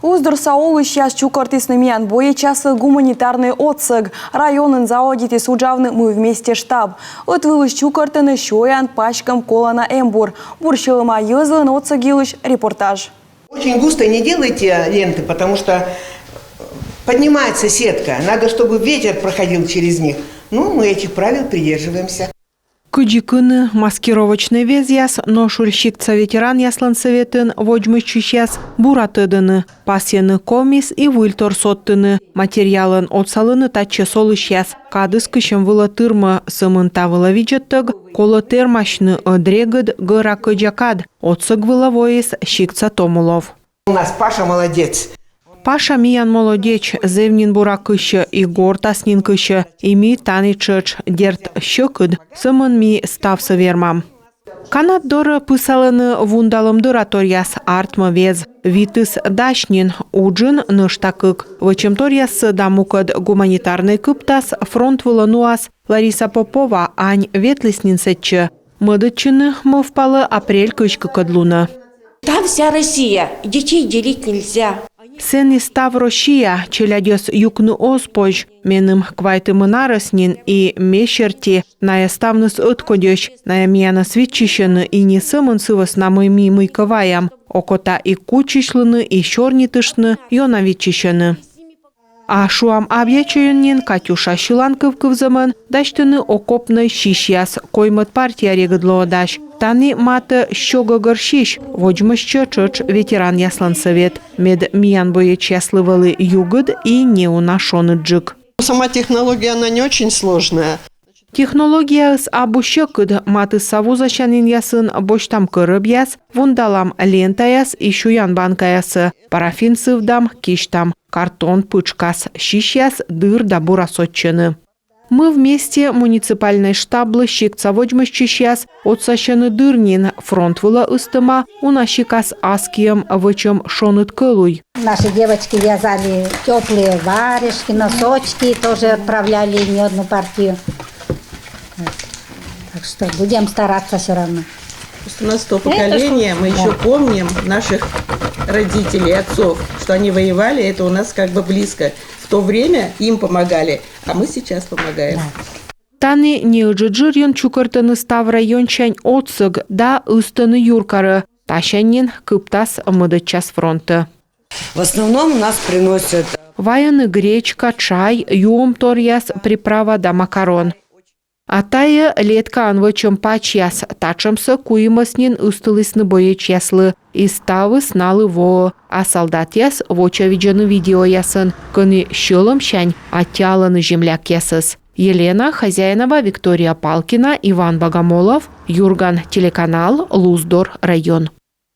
Уздор Саулы сейчас чукортисными бое часы гуманитарный отсыг. Районын заводите суджавны мы вместе штаб. Отвылыш чукортыны шоян пачкам колана эмбур. Бурщылыма езлын отсыгилыш репортаж. Очень густо не делайте ленты, потому что поднимается сетка. Надо, чтобы ветер проходил через них. Ну, мы этих правил придерживаемся. Кыджикыны маскировочный вез яс, но шурщикца ветеран яслан советін вожмыщу сейчас буратыдыны, пасьяны комис и выльтор соттыны, материалын отсалыны тачы солыш яс, кадыс кышым вылы тырмы сымынта вылы виджеттыг, колы термашны ыдрегыд гыра кыджакад, отсыг вылы воис щикца Томулов. У нас Паша молодец. Паша миян молодеч, зевнин бура кышы, и гор таснин кышы, и ми тани чыч, дерт щекыд, сымын ми ставсы вермам. Канат доры пысалыны вундалым дыраторяс артмы вез, витыс дашнин, уджын ныштакык. Вычым торясы дамукад гуманитарный кыптас, фронт вылынуас, Лариса Попова, ань ветлеснин сетчы. Мыдычыны мывпалы апрель кычкы кадлуна. Там вся Россия, детей делить нельзя. Сен истав Россия, челядес юкны оспож, меным квайтымы нарыснин и мешерти, ная ставныс ыткодёш, ная мияна свитчищыны и не сымын сывыс на мыми мыйкываям, окота и кучишлыны и шорнитышны, йона витчищыны. А шуам абьячайыннен Катюша Шиланков zaman даштыны окопны шишяс, коймыт партия регыдло даш. Тани маты щогогыр шиш, вожмыщы чыч ветеран яслан совет. Мед миян боеч яслывалы югыд и неунашоны джик. Сама технология, она не очень сложная. Технология с абущекыд маты савузащанин ясын боштам кырып яс, вундалам лента яс и шуян банка ясы, парафин сывдам киштам, картон пычкас, шиш яс дыр да бурасотчыны. Мы вместе муниципальной штаблы щикца вожмыщы щас отсащаны дырнин, фронт выла ыстыма, унащикас аскием вычым шоныт кылуй. Наши девочки вязали теплые варежки, носочки, тоже отправляли не одну партию. Так что будем стараться все равно. У нас то поколение, мы еще помним наших родителей, отцов, что они воевали, это у нас как бы близко. В то время им помогали, а мы сейчас помогаем. Таны неуджиджирен чукартыны став райончань отсыг да ыстыны юркары, тащанин кыптас мыдычас фронта. В основном у нас приносят ваяны гречка, чай, юм торяс, приправа да макарон. А тая летка анвычым пачяс, тачымсы куймаснин ыстылысны боеч яслы, и ставы сналы во, а солдат яс воча виджаны видео ясын, кыны щылым щань, атяланы земляк ясыз. Елена Хозяинова, Виктория Палкина, Иван Богомолов, Юрган, телеканал Луздор, район.